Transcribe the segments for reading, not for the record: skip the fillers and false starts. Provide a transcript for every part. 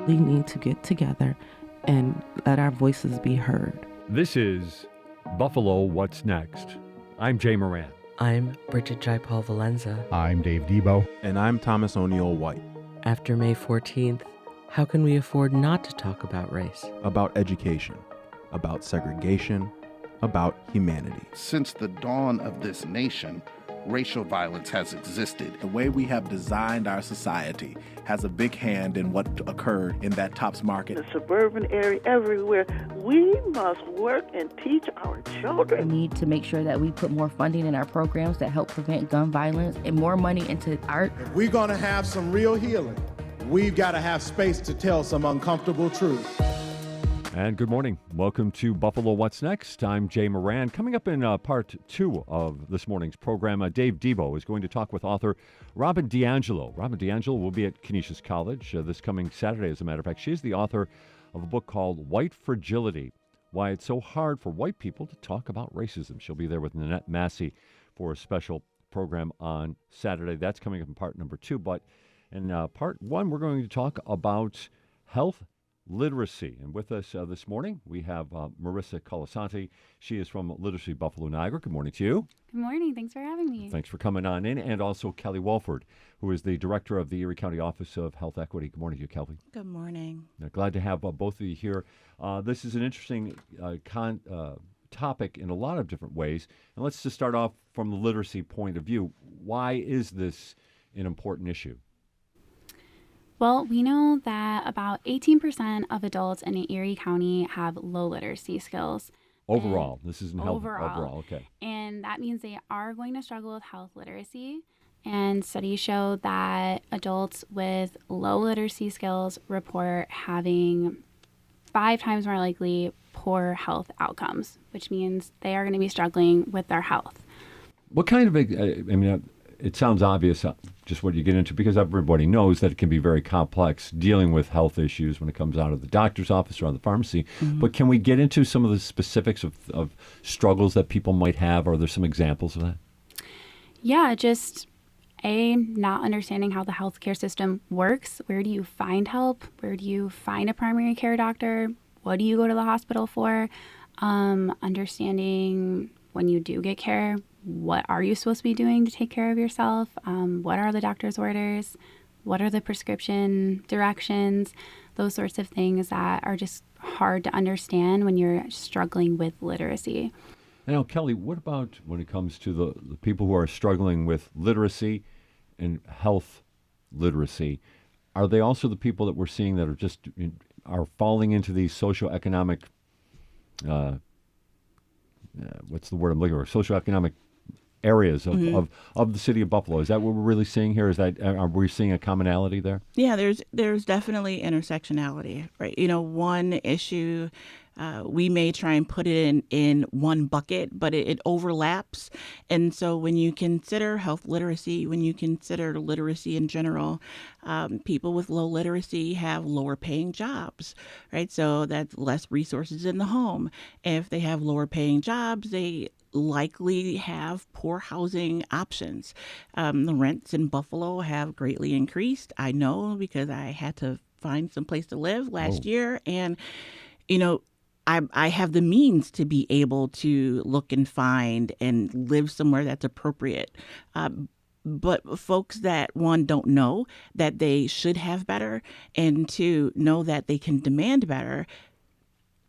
desperately need to get together and let our voices be heard. This is Buffalo What's Next. I'm Jay Moran. I'm Bridget Jaipal Valenza. I'm Dave Debo. And I'm Thomas O'Neill White. After May 14th, how can we afford not to talk about race? About education, about segregation, about humanity. Since the dawn of this nation, racial violence has existed. The way we have designed our society has a big hand in what occurred in that Tops Market. The suburban area, everywhere, we must work and teach our children. We need to make sure that we put more funding in our programs that help prevent gun violence and more money into art. If we're going to have some real healing, we've got to have space to tell some uncomfortable truths. And good morning. Welcome to Buffalo What's Next. I'm Jay Moran. Coming up in part two of this morning's program, Dave Debo is going to talk with author Robin DiAngelo. Robin DiAngelo will be at Canisius College this coming Saturday, as a matter of fact. She is the author of a book called White Fragility, Why It's So Hard for White People to Talk About Racism. She'll be there with Nannette Massey for a special program on Saturday. That's coming up in part number two. But in part one, we're going to talk about health literacy. And with us this morning, we have Marissa Colasanti. She is from Literacy Buffalo, Niagara. Good morning to you. Good morning. Thanks for having me. Thanks for coming on in. And also Kelly Walford, who is the director of the Erie County Office of Health Equity. Good morning to you, Kelly. Good morning. Glad to have both of you here. This is an interesting topic in a lot of different ways. And let's just start off from the literacy point of view. Why is this an important issue? Well, we know that about 18% of adults in Erie County have low literacy skills. Overall, this isn't health. Overall, okay. And that means they are going to struggle with health literacy. And studies show that adults with low literacy skills report having 5 times more likely poor health outcomes, which means they are going to be struggling with their health. What kind of, it sounds obvious just what you get into, because everybody knows that it can be very complex dealing with health issues when it comes out of the doctor's office or out of the pharmacy. Mm-hmm. But can we get into some of the specifics of struggles that people might have? Are there some examples of that? Yeah, just not understanding how the healthcare system works. Where do you find help? Where do you find a primary care doctor? What do you go to the hospital for? Understanding when you do get care, what are you supposed to be doing to take care of yourself? What are the doctor's orders? What are the prescription directions? Those sorts of things that are just hard to understand when you're struggling with literacy. Now, Kelly, what about when it comes to the people who are struggling with literacy and health literacy? Are they also the people that we're seeing that are just are falling into these socioeconomic, what's the word I'm looking for, socioeconomic areas of the city of Buffalo? Is that what we're really seeing here? Are we seeing a commonality there? Yeah, there's definitely intersectionality, right? One issue, we may try and put it in one bucket, but it overlaps. And so when you consider health literacy, when you consider literacy in general, people with low literacy have lower paying jobs, right? So that's less resources in the home. If they have lower paying jobs, they likely have poor housing options. The rents in Buffalo have greatly increased. I know because I had to find some place to live last year. And, I have the means to be able to look and find and live somewhere that's appropriate. But folks that, one, don't know that they should have better, and two, know that they can demand better,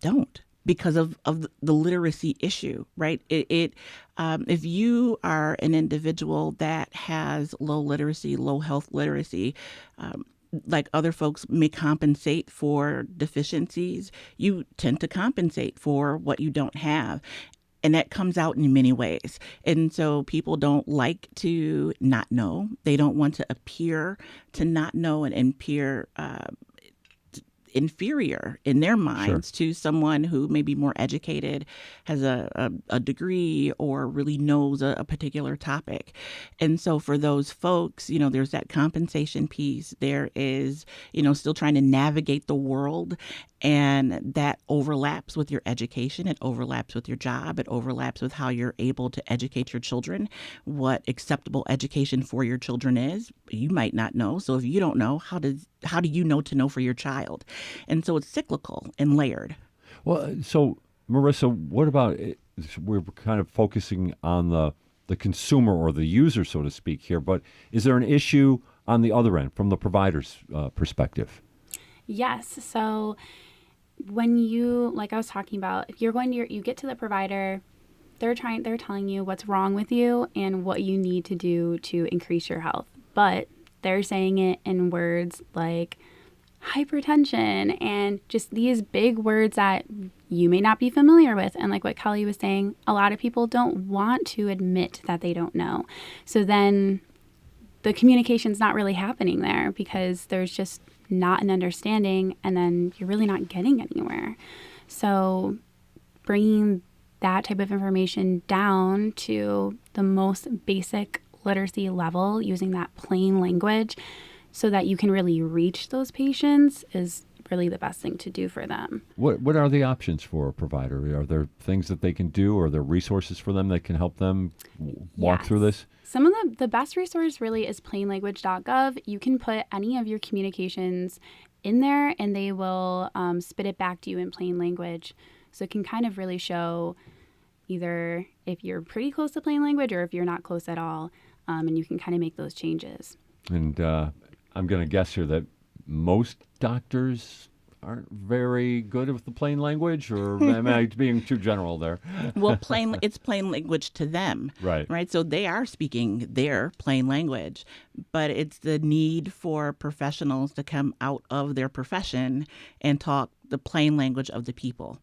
don't. Because of the literacy issue, right? If you are an individual that has low literacy, low health literacy, like other folks may compensate for deficiencies, you tend to compensate for what you don't have. And that comes out in many ways. And so people don't like to not know. They don't want to appear to not know and appear inferior in their minds to someone who may be more educated, has a degree, or really knows a particular topic. And so for those folks, there's that compensation piece. There is, still trying to navigate the world, and that overlaps with your education. It overlaps with your job. It overlaps with how you're able to educate your children, what acceptable education for your children is. You might not know. So if you don't know, how do you know to know for your child? And so it's cyclical and layered. Well, so Marissa, what about, we're kind of focusing on the consumer or the user, so to speak here, but is there an issue on the other end from the provider's perspective? Yes. So when you, like I was talking about, if you're going to, you get to the provider, they're telling you what's wrong with you and what you need to do to increase your health. But they're saying it in words like hypertension and just these big words that you may not be familiar with. And like what Kelly was saying, a lot of people don't want to admit that they don't know. So then the communication's not really happening there because there's just not an understanding, and then you're really not getting anywhere. So bringing that type of information down to the most basic literacy level, using that plain language so that you can really reach those patients is really the best thing to do for them. What are the options for a provider? Are there things that they can do, or are there resources for them that can help them walk through this? Some of the best resource really is plainlanguage.gov. You can put any of your communications in there and they will spit it back to you in plain language. So it can kind of really show either if you're pretty close to plain language or if you're not close at all, and you can kind of make those changes. And I'm going to guess here that most doctors aren't very good with the plain language, or am I being too general there? Well, it's plain language to them, right? So they are speaking their plain language, but it's the need for professionals to come out of their profession and talk the plain language of the people.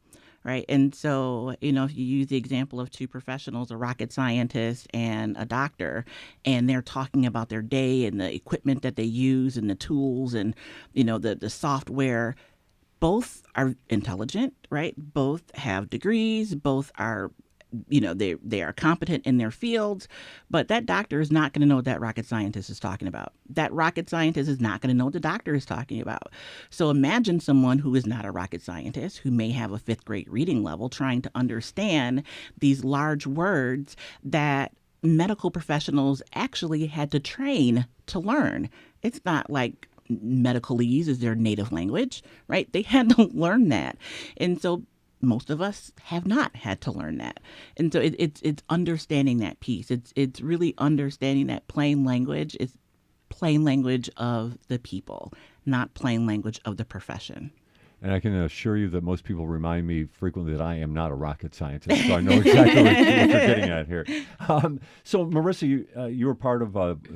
Right. And so, if you use the example of two professionals, a rocket scientist and a doctor, and they're talking about their day and the equipment that they use and the tools and, the software, both are intelligent, right? Both have degrees, both are, they are competent in their fields, but that doctor is not going to know what that rocket scientist is talking about. That rocket scientist is not going to know what the doctor is talking about. So imagine someone who is not a rocket scientist, who may have a 5th grade reading level, trying to understand these large words that medical professionals actually had to train to learn. It's not like medicalese is their native language, right? They had to learn that. And so most of us have not had to learn that. And so it's understanding that piece. It's really understanding that plain language is plain language of the people, not plain language of the profession. And I can assure you that most people remind me frequently that I am not a rocket scientist, so I know exactly what you're getting at here. So, Marissa, you were part of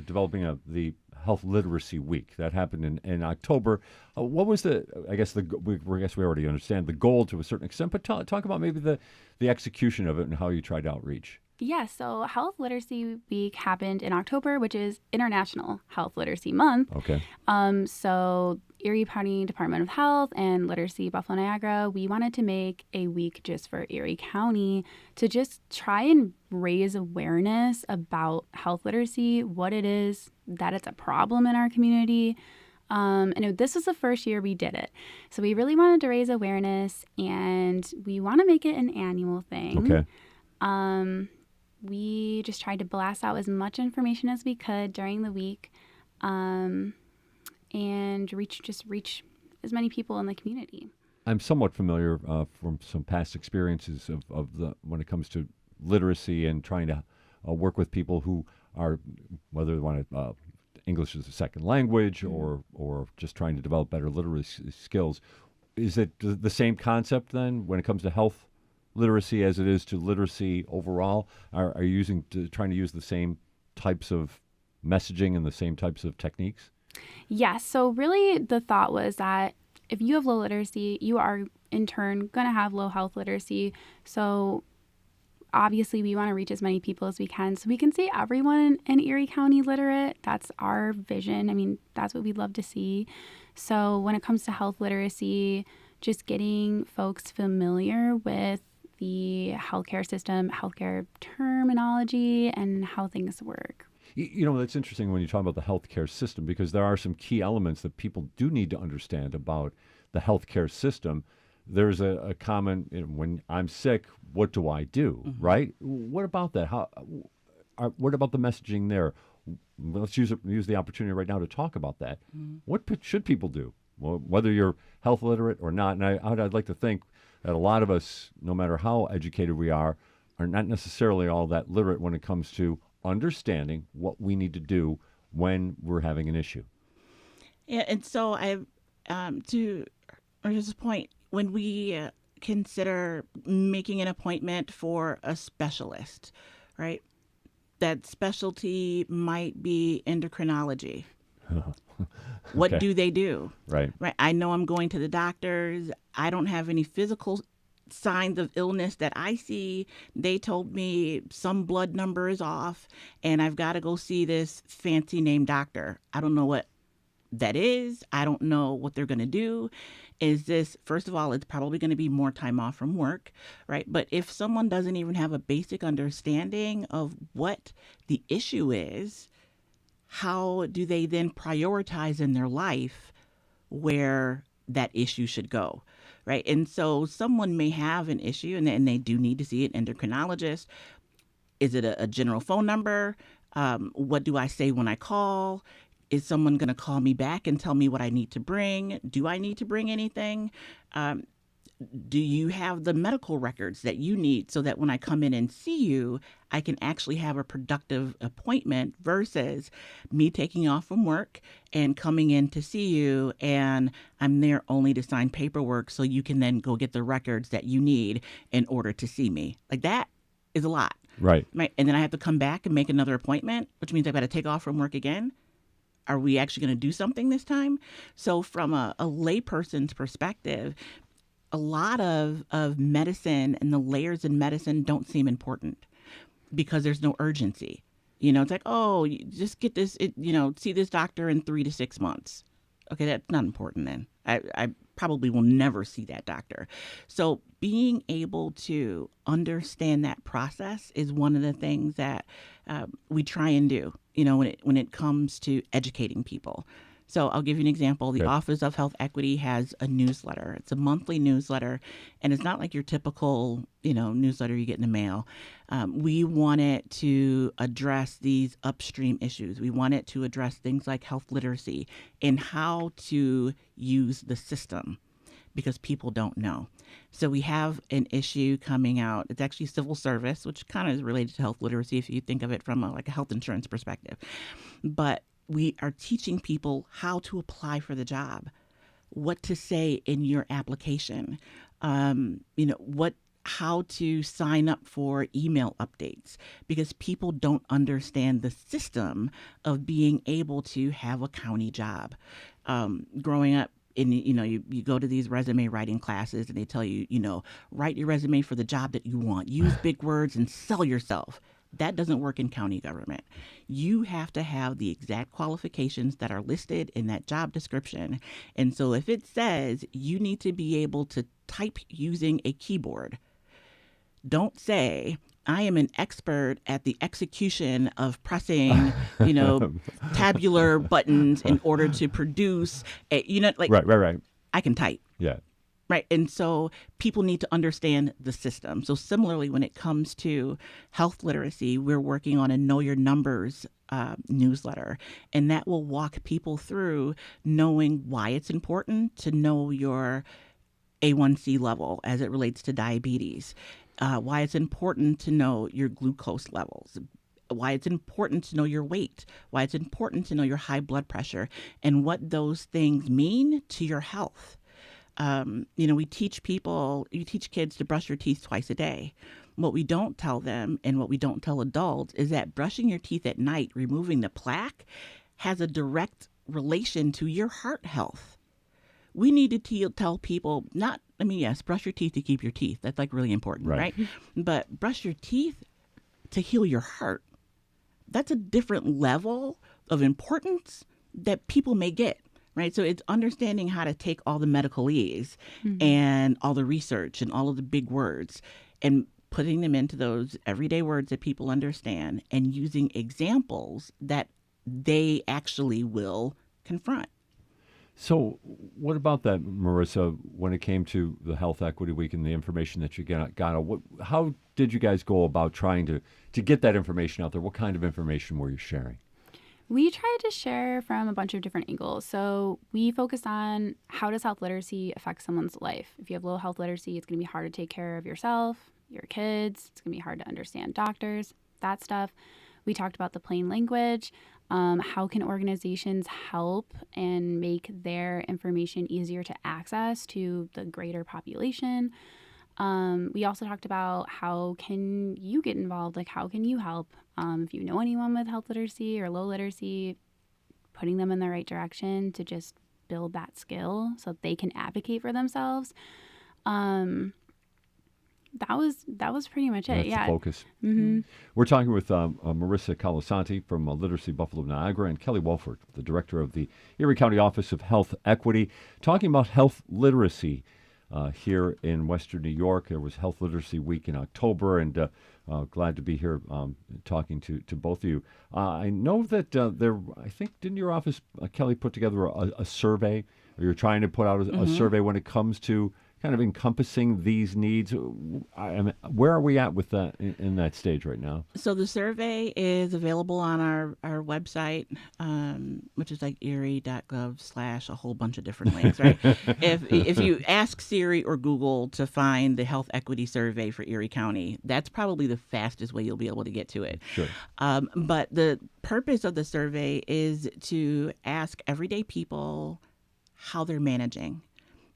developing the Health Literacy Week. That happened in October. What was I guess we already understand the goal to a certain extent, but talk about maybe the execution of it and how you tried outreach. Yeah, so Health Literacy Week happened in October, which is International Health Literacy Month. Okay. So Erie County Department of Health and Literacy Buffalo Niagara, we wanted to make a week just for Erie County to just try and raise awareness about health literacy, what it is, that it's a problem in our community. And this was the first year we did it. So we really wanted to raise awareness, and we want to make it an annual thing. Okay. We just tried to blast out as much information as we could during the week, and reach as many people in the community. I'm somewhat familiar from some past experiences of when it comes to literacy and trying to work with people who are, whether they want to English as a second language or just trying to develop better literacy skills. Is it the same concept then when it comes to health literacy as it is to literacy overall? Are you trying to use the same types of messaging and the same types of techniques? Yes. So really the thought was that if you have low literacy, you are in turn going to have low health literacy. So obviously we want to reach as many people as we can so we can see everyone in Erie County literate. That's our vision. I mean, that's what we'd love to see. So when it comes to health literacy, just getting folks familiar with the healthcare system, healthcare terminology, and how things work. You know, that's interesting when you talk about the healthcare system, because there are some key elements that people do need to understand about the healthcare system. There's a common, when I'm sick, what do I do, right? What about that? What about the messaging there? Let's use the opportunity right now to talk about that. What should people do? Well, whether you're health literate or not, and I'd like to think that a lot of us, no matter how educated we are not necessarily all that literate when it comes to understanding what we need to do when we're having an issue. Yeah, and so to this point, when we consider making an appointment for a specialist, right? That specialty might be endocrinology. What Okay. do they do? Right. Right. I know I'm going to the doctors. I don't have any physical signs of illness that I see. They told me some blood number is off and I've got to go see this fancy name doctor. I don't know what that is. I don't know what they're going to do. Is this, first of all, it's probably going to be more time off from work, right? But if someone doesn't even have a basic understanding of what the issue is, how do they then prioritize in their life where that issue should go, right? And so someone may have an issue and they do need to see an endocrinologist. Is it a general phone number? What do I say when I call? Is someone going to call me back and tell me what I need to bring? Do I need to bring anything? Do you have the medical records that you need so that when I come in and see you, I can actually have a productive appointment versus me taking off from work and coming in to see you and I'm there only to sign paperwork so you can then go get the records that you need in order to see me. Like that is a lot. Right. Right. And then I have to come back and make another appointment, which means I've got to take off from work again. Are we actually going to do something this time? So from a layperson's perspective, a lot of medicine and the layers in medicine don't seem important because there's no urgency. You know, it's like, oh, you just get this, see this doctor in 3 to 6 months. Okay, that's not important then. I probably will never see that doctor. So being able to understand that process is one of the things that we try and do, when it comes to educating people. So I'll give you an example. The Office of Health Equity has a newsletter. It's a monthly newsletter, and it's not like your typical, newsletter you get in the mail. We want it to address these upstream issues. We want it to address things like health literacy and how to use the system because people don't know. So we have an issue coming out. It's actually civil service, which kind of is related to health literacy if you think of it from a health insurance perspective. But we are teaching people how to apply for the job, what to say in your application, how to sign up for email updates, because people don't understand the system of being able to have a county job. Growing up, you go to these resume writing classes and they tell you, write your resume for the job that you want, use big words and sell yourself. That doesn't work in county government. You have to have the exact qualifications that are listed in that job description. And so if it says you need to be able to type using a keyboard, don't say, I am an expert at the execution of pressing, tabular buttons in order to produce Right. I can type. Yeah. Right. And so people need to understand the system. So similarly, when it comes to health literacy, we're working on a Know Your Numbers newsletter, and that will walk people through knowing why it's important to know your A1C level as it relates to diabetes, why it's important to know your glucose levels, why it's important to know your weight, why it's important to know your high blood pressure, and what those things mean to your health. You teach kids to brush your teeth twice a day. What we don't tell them and what we don't tell adults is that brushing your teeth at night, removing the plaque, has a direct relation to your heart health. We need to tell people not I mean, yes, brush your teeth to keep your teeth. That's like really important, right? But brush your teeth to heal your heart. That's a different level of importance that people may get, right? So it's understanding how to take all the medicalese and all the research and all of the big words and putting them into those everyday words that people understand and using examples that they actually will confront. So what about that, Marissa, when it came to the Health Equity Week and the information that you got? How did you guys go about trying to get that information out there? What kind of information were you sharing? We tried to share from a bunch of different angles. So we focused on how does health literacy affect someone's life. If you have low health literacy, it's going to be hard to take care of yourself, your kids. It's going to be hard to understand doctors, that stuff. We talked about the plain language. How can organizations help and make their information easier to access to the greater population? We also talked about how can you get involved? Like, how can you help? If you know anyone with health literacy or low literacy, putting them in the right direction to just build that skill so that they can advocate for themselves. That was pretty much it. That's the focus. We're talking with Marissa Colasanti from Literacy Buffalo Niagara and Kelly Wolford, the director of the Erie County Office of Health Equity, talking about health literacy here in Western New York. There was Health Literacy Week in October, and glad to be here talking to both of you. I know that I think, didn't your office, Kelly, put together a survey, or you're trying to put out a survey when it comes to kind of encompassing these needs? Where are we at with that in that stage right now? So the survey is available on our website, which is like erie.gov/ a whole bunch of different links, right? If you ask Siri or Google to find the Health Equity Survey for Erie County, that's probably the fastest way you'll be able to get to it. Sure. But the purpose of the survey is to ask everyday people how they're managing.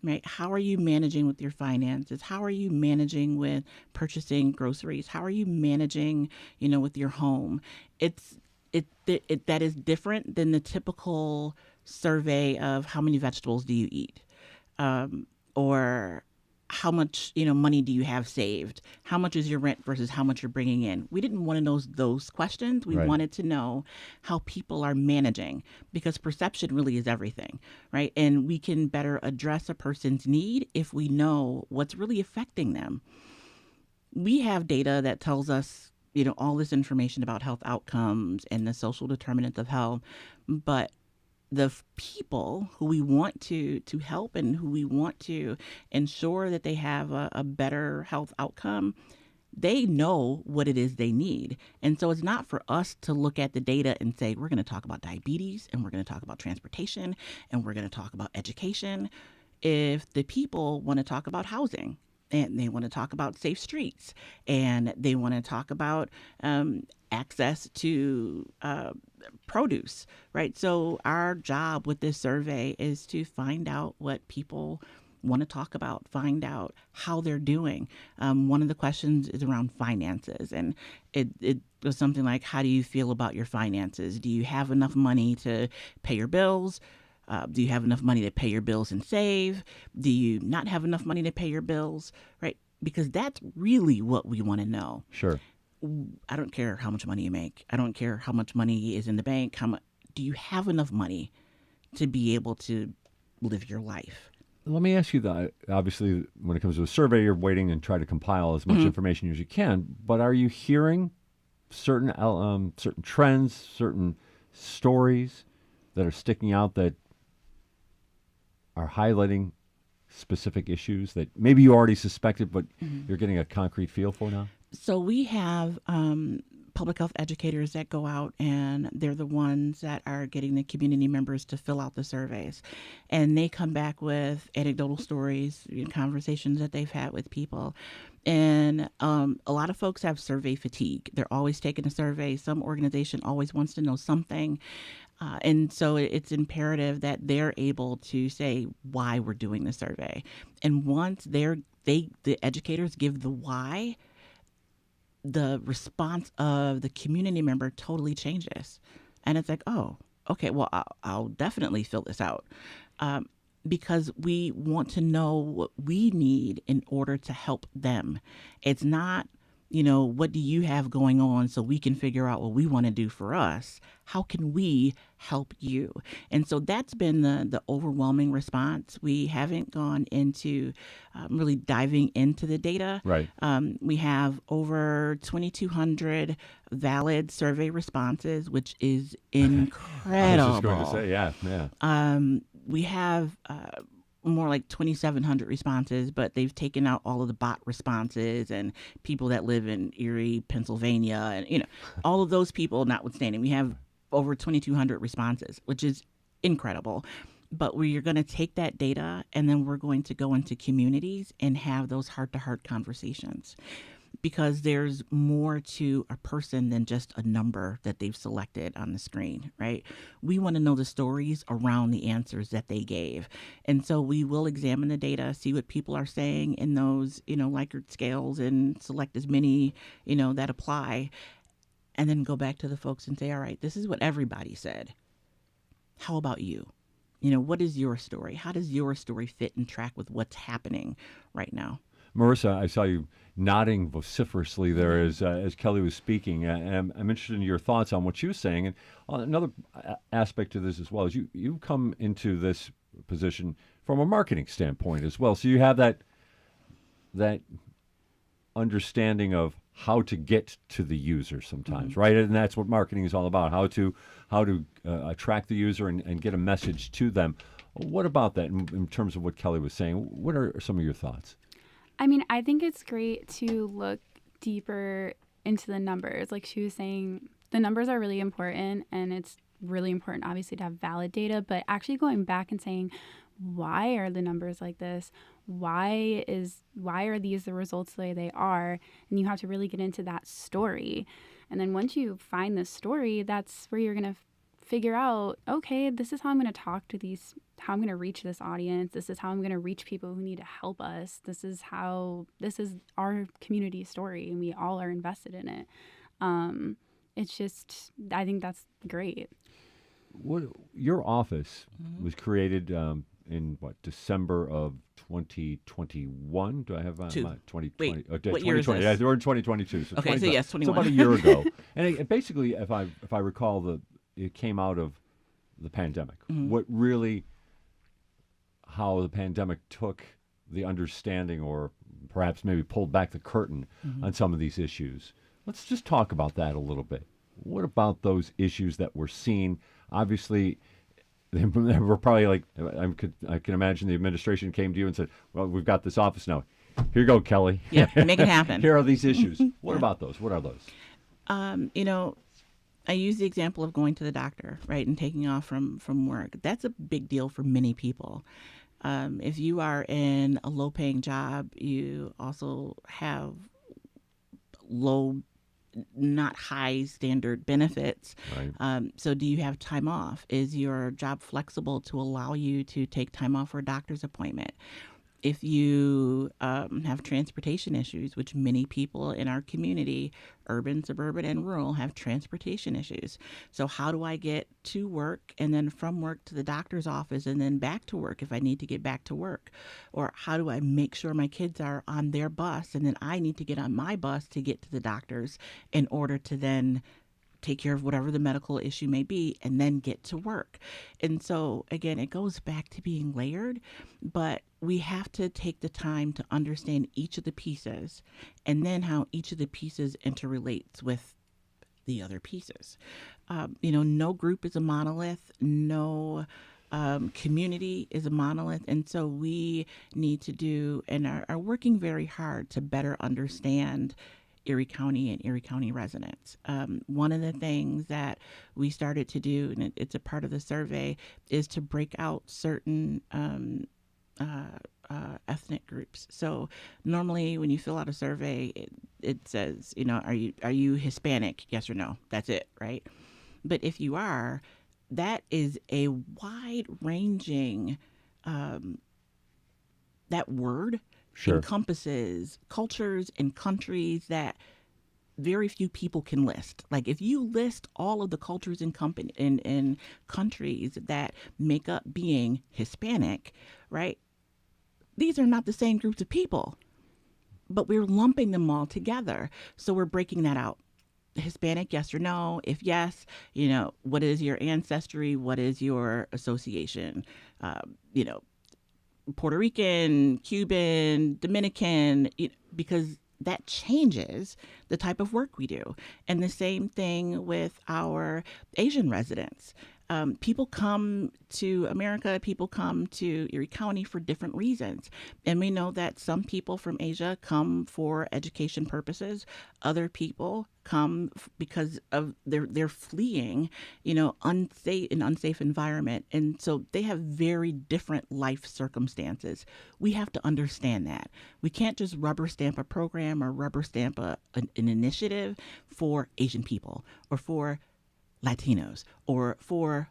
Right? How are you managing with your finances? How are you managing with purchasing groceries? How are you managing, with your home? That is different than the typical survey of how many vegetables do you eat, or how much money do you have saved? How much is your rent versus how much you're bringing in? We didn't want to know those questions. We wanted to know how people are managing, because perception really is everything, right? And we can better address a person's need if we know what's really affecting them. We have data that tells us, all this information about health outcomes and the social determinants of health, but the people who we want to help and who we want to ensure that they have a better health outcome, they know what it is they need. And so it's not for us to look at the data and say, we're going to talk about diabetes and we're going to talk about transportation and we're going to talk about education. If the people want to talk about housing, and they want to talk about safe streets, and they want to talk about access to produce, right? So our job with this survey is to find out what people want to talk about, find out how they're doing. One of the questions is around finances, and it was something like, how do you feel about your finances? Do you have enough money to pay your bills? Do you have enough money to pay your bills and save? Do you not have enough money to pay your bills, right? Because that's really what we want to know. Sure. I don't care how much money you make. I don't care how much money is in the bank. Do you have enough money to be able to live your life? Let me ask you that. Obviously, when it comes to a survey, you're waiting and try to compile as much information as you can. But are you hearing certain trends, certain stories that are sticking out that are highlighting specific issues that maybe you already suspected, but you're getting a concrete feel for now? So we have public health educators that go out, and they're the ones that are getting the community members to fill out the surveys. And they come back with anecdotal stories and conversations that they've had with people. And a lot of folks have survey fatigue. They're always taking a survey. Some organization always wants to know something. And so it's imperative that they're able to say why we're doing the survey. And once the educators give the why, the response of the community member totally changes. And it's like, oh, okay, well, I'll definitely fill this out. because we want to know what we need in order to help them. It's not, what do you have going on so we can figure out what we want to do for us? How can we help you? And so that's been the overwhelming response. We haven't gone into really diving into the data. Right. We have over 2,200 valid survey responses, which is incredible. I was just going to say, yeah. We have more like 2,700 responses, but they've taken out all of the bot responses and people that live in Erie, Pennsylvania, and all of those people notwithstanding. We have over 2,200 responses, which is incredible. But we're going to take that data and then we're going to go into communities and have those heart-to-heart conversations, because there's more to a person than just a number that they've selected on the screen, right? We want to know the stories around the answers that they gave. And so we will examine the data, see what people are saying in those, Likert scales, and select as many, that apply, and then go back to the folks and say, all right, this is what everybody said. How about you? What is your story? How does your story fit and track with what's happening right now? Marissa, I saw you nodding vociferously there as Kelly was speaking. I'm interested in your thoughts on what she was saying. And another aspect to this as well is you come into this position from a marketing standpoint as well. So you have that understanding of how to get to the user sometimes, right? And that's what marketing is all about, how to attract the user and get a message to them. What about that in terms of what Kelly was saying? What are some of your thoughts? I mean, I think it's great to look deeper into the numbers. Like she was saying, the numbers are really important, and it's really important, obviously, to have valid data, but actually going back and saying, why are the numbers like this? Why are these the results the way they are? And you have to really get into that story. And then once you find the story, that's where you're going to figure out, okay, this is how I'm going to talk to how I'm going to reach this audience. This is how I'm going to reach people who need to help us. This is our community story, and we all are invested in it. It's just, I think that's great. Your office was created in December of 2021? Do I have my 2020? Wait, what 2020? year is this? Yeah, we're in 2022. So okay, so yes, 21. So about a year ago. And it basically, if I recall, it came out of the pandemic. What really, how the pandemic took the understanding, or perhaps maybe pulled back the curtain on some of these issues. Let's just talk about that a little bit. What about those issues that we're seeing? Obviously, they were probably like, I can imagine the administration came to you and said, well, we've got this office now. Here you go, Kelly. Yep, make it happen. Here are these issues. What about those? What are those? I use the example of going to the doctor, right, and taking off from work. That's a big deal for many people. If you are in a low-paying job, you also have low, not high standard benefits. Right. So do you have time off? Is your job flexible to allow you to take time off for a doctor's appointment? If you have transportation issues, which many people in our community, urban, suburban, and rural, have transportation issues. So how do I get to work and then from work to the doctor's office and then back to work if I need to get back to work? Or how do I make sure my kids are on their bus and then I need to get on my bus to get to the doctor's in order to then take care of whatever the medical issue may be and then get to work? And so, again, it goes back to being layered, but we have to take the time to understand each of the pieces and then how each of the pieces interrelates with the other pieces. No group is a monolith, no community is a monolith. And so we need to do and are working very hard to better understand Erie County and Erie County residents. One of the things that we started to do, and it's a part of the survey, is to break out certain ethnic groups. So normally when you fill out a survey, it says, are you Hispanic? Yes or no. That's it, right? But if you are, that is a wide-ranging, that word Sure. encompasses cultures and countries that very few people can list. Like if you list all of the cultures and countries that make up being Hispanic, right? These are not the same groups of people, but we're lumping them all together. So we're breaking that out. Hispanic, yes or no? If yes, what is your ancestry? What is your association? Puerto Rican, Cuban, Dominican, because that changes the type of work we do. And the same thing with our Asian residents. People come to America, people come to Erie County for different reasons. And we know that some people from Asia come for education purposes. Other people come because of they're fleeing, an unsafe environment. And so they have very different life circumstances. We have to understand that. We can't just rubber stamp a program or rubber stamp an initiative for Asian people or for Latinos or for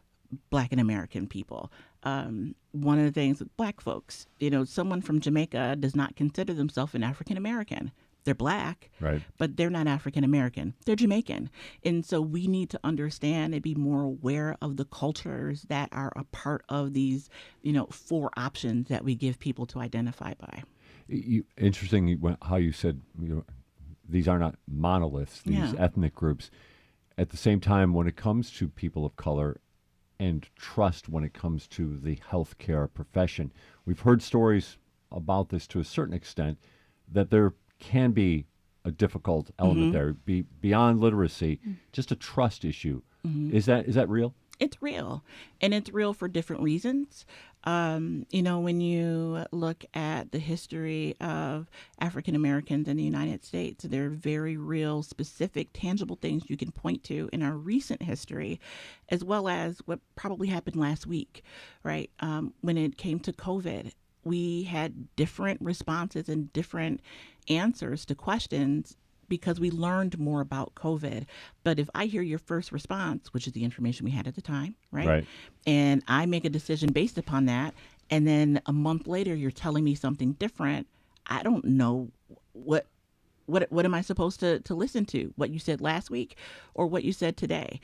Black and American people. One of the things with Black folks, someone from Jamaica does not consider themselves an African American. They're Black, right, but they're not African American. They're Jamaican. And so we need to understand and be more aware of the cultures that are a part of these, 4 options that we give people to identify by. Interesting how you said, these are not monoliths, these ethnic groups. At the same time, when it comes to people of color and trust when it comes to the healthcare profession, we've heard stories about this to a certain extent, that there can be a difficult element there, beyond literacy, just a trust issue. Is that real? It's real, and it's real for different reasons. When you look at the history of African Americans in the United States, there are very real, specific, tangible things you can point to in our recent history, as well as what probably happened last week, right? When it came to COVID, we had different responses and different answers to questions because we learned more about COVID. But if I hear your first response, which is the information we had at the time, right? And I make a decision based upon that, and then a month later you're telling me something different, I don't know what am I supposed to listen to? What you said last week or what you said today?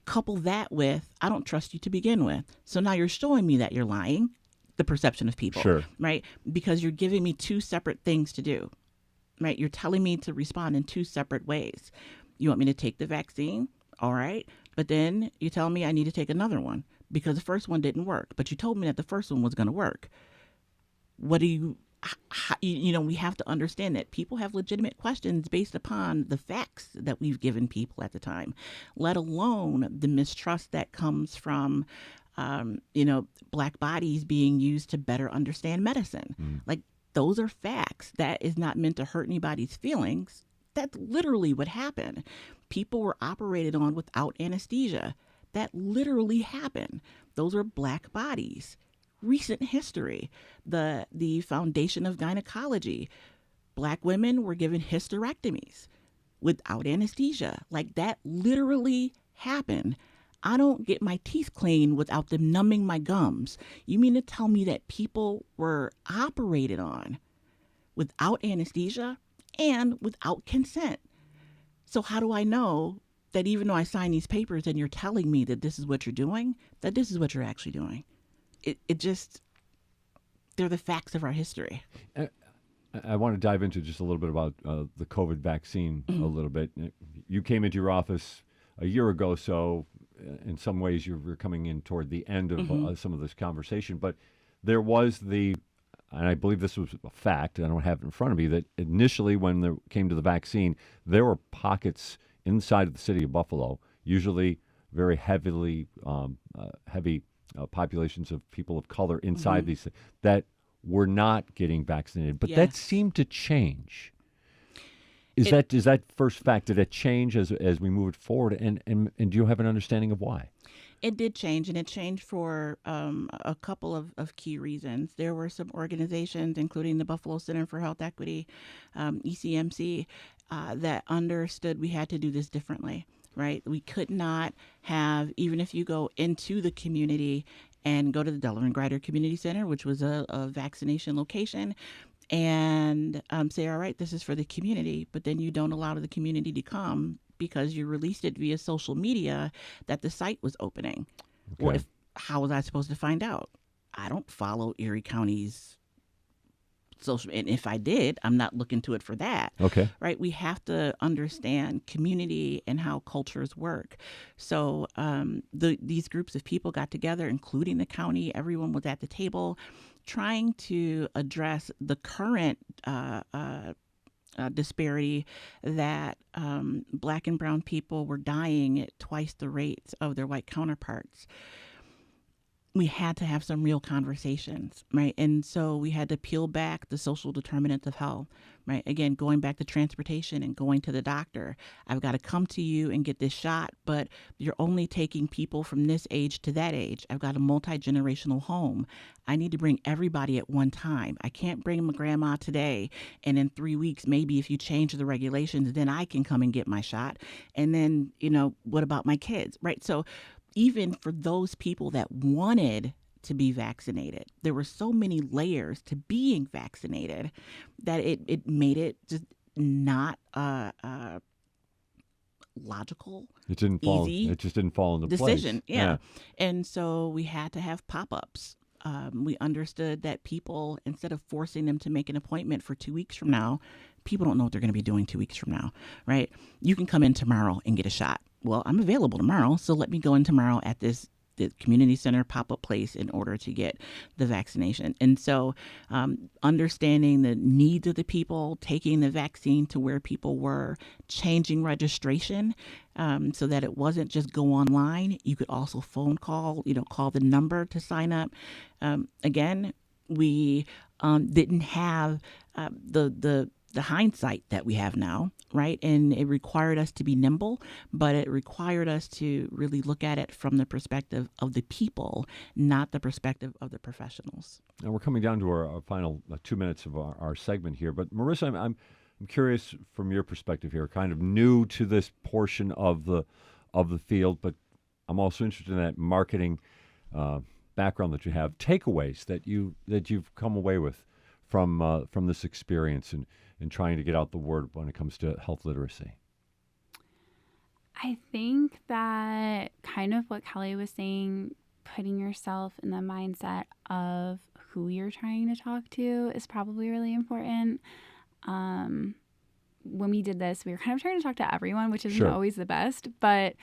Couple that with, I don't trust you to begin with. So now you're showing me that you're lying, the perception of people, right? Because you're giving me 2 separate things to do. Right, you're telling me to respond in 2 separate ways. You want me to take the vaccine, all right, but then you tell me I need to take another one because the first one didn't work. But you told me that the first one was going to work. What do you? We have to understand that people have legitimate questions based upon the facts that we've given people at the time, let alone the mistrust that comes from, Black bodies being used to better understand medicine, like. Those are facts. That is not meant to hurt anybody's feelings. That's literally what happened. People were operated on without anesthesia. That literally happened. Those are Black bodies. Recent history. The foundation of gynecology. Black women were given hysterectomies without anesthesia. Like that literally happened. I don't get my teeth cleaned without them numbing my gums. You mean to tell me that people were operated on without anesthesia and without consent? So how do I know that even though I sign these papers and you're telling me that this is what you're doing, that this is what you're actually doing? They're the facts of our history. I want to dive into just a little bit about the COVID vaccine a little bit. You came into your office a year ago, so in some ways you're coming in toward the end of some of this conversation, but there was and I believe this was a fact, I don't have it in front of me, that initially when it came to the vaccine, there were pockets inside of the city of Buffalo, usually very heavy populations of people of color inside these, that were not getting vaccinated. But that seemed to change. Is that first fact, did it change as we moved forward? And do you have an understanding of why? It did change, and it changed for a couple of key reasons. There were some organizations, including the Buffalo Center for Health Equity, ECMC, that understood we had to do this differently, right? We could not have, even if you go into the community and go to the Delaware and Grider Community Center, which was a vaccination location, and say, all right, this is for the community, but then you don't allow the community to come because you released it via social media that the site was opening. Okay. Well, how was I supposed to find out? I don't follow Erie County's social, and if I did, I'm not looking to it for that. Okay. Right? We have to understand community and how cultures work. So these groups of people got together, including the county. Everyone was at the table trying to address the current disparity that Black and brown people were dying at twice the rates of their white counterparts. We had to have some real conversations, right? And so we had to peel back the social determinants of health, right? Again, going back to transportation and going to the doctor. I've got to come to you and get this shot, but you're only taking people from this age to that age. I've got a multi-generational home. I need to bring everybody at one time. I can't bring my grandma today, and in 3 weeks, maybe if you change the regulations, then I can come and get my shot. And then, what about my kids, right? So even for those people that wanted to be vaccinated, there were so many layers to being vaccinated that it made it just not logical. It didn't fall. Easy It just didn't fall into decision. place. Yeah. And so we had to have pop-ups. We understood that people, instead of forcing them to make an appointment for 2 weeks from now, people don't know what they're going to be doing 2 weeks from now, right? You can come in tomorrow and get a shot. Well, I'm available tomorrow, so let me go in tomorrow at the community center pop-up place in order to get the vaccination. And so understanding the needs of the people, taking the vaccine to where people were, changing registration so that it wasn't just go online. You could also phone call, call the number to sign up. Again, we didn't have the hindsight that we have now, right? And it required us to be nimble, but it required us to really look at it from the perspective of the people, not the perspective of the professionals. Now we're coming down to our final 2 minutes of our segment here, but Marissa, I'm curious from your perspective here, kind of new to this portion of the field, but I'm also interested in that marketing background that you have, takeaways that you've come away with from this experience and trying to get out the word when it comes to health literacy. I think that kind of what Kelly was saying, putting yourself in the mindset of who you're trying to talk to is probably really important. When we did this, we were kind of trying to talk to everyone, which isn't always the best, but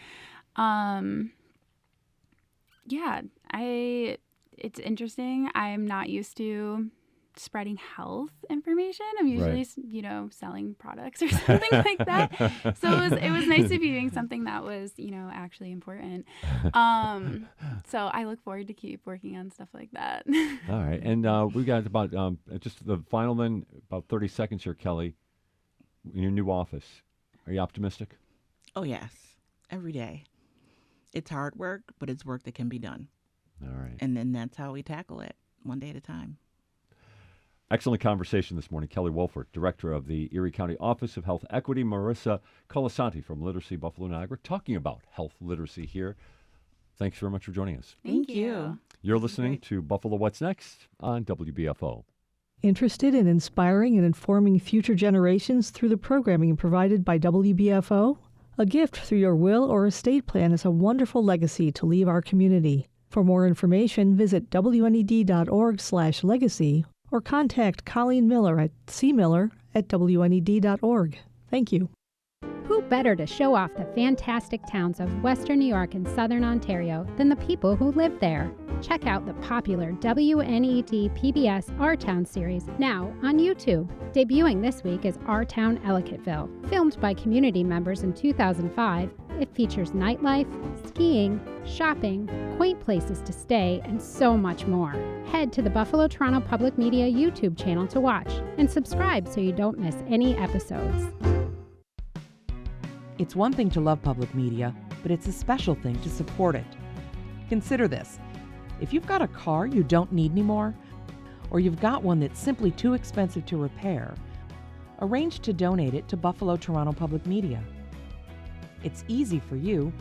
it's interesting. I'm not used to spreading health information. I'm usually, selling products or something like that. So it was nice to be doing something that was, actually important. So I look forward to keep working on stuff like that. All right. And we got about just the final then, about 30 seconds here, Kelly, in your new office. Are you optimistic? Oh, yes. Every day. It's hard work, but it's work that can be done. All right. And then that's how we tackle it, one day at a time. Excellent conversation this morning. Kelly Wolford, Director of the Erie County Office of Health Equity, Marissa Colasanti from Literacy Buffalo Niagara, talking about health literacy here. Thanks very much for joining us. Thank you. You're listening to Buffalo What's Next on WBFO. Interested in inspiring and informing future generations through the programming provided by WBFO? A gift through your will or estate plan is a wonderful legacy to leave our community. For more information, visit WNED.org/legacy or contact Colleen Miller at cmiller@WNED.org. Thank you. Who better to show off the fantastic towns of Western New York and Southern Ontario than the people who live there? Check out the popular WNED PBS Our Town series now on YouTube. Debuting this week is Our Town Ellicottville. Filmed by community members in 2005, it features nightlife, skiing, shopping, quaint places to stay, and so much more. Head to the Buffalo Toronto Public Media YouTube channel to watch and subscribe so you don't miss any episodes. It's one thing to love public media, but it's a special thing to support it. Consider this. If you've got a car you don't need anymore, or you've got one that's simply too expensive to repair, arrange to donate it to Buffalo Toronto Public Media. It's easy for you,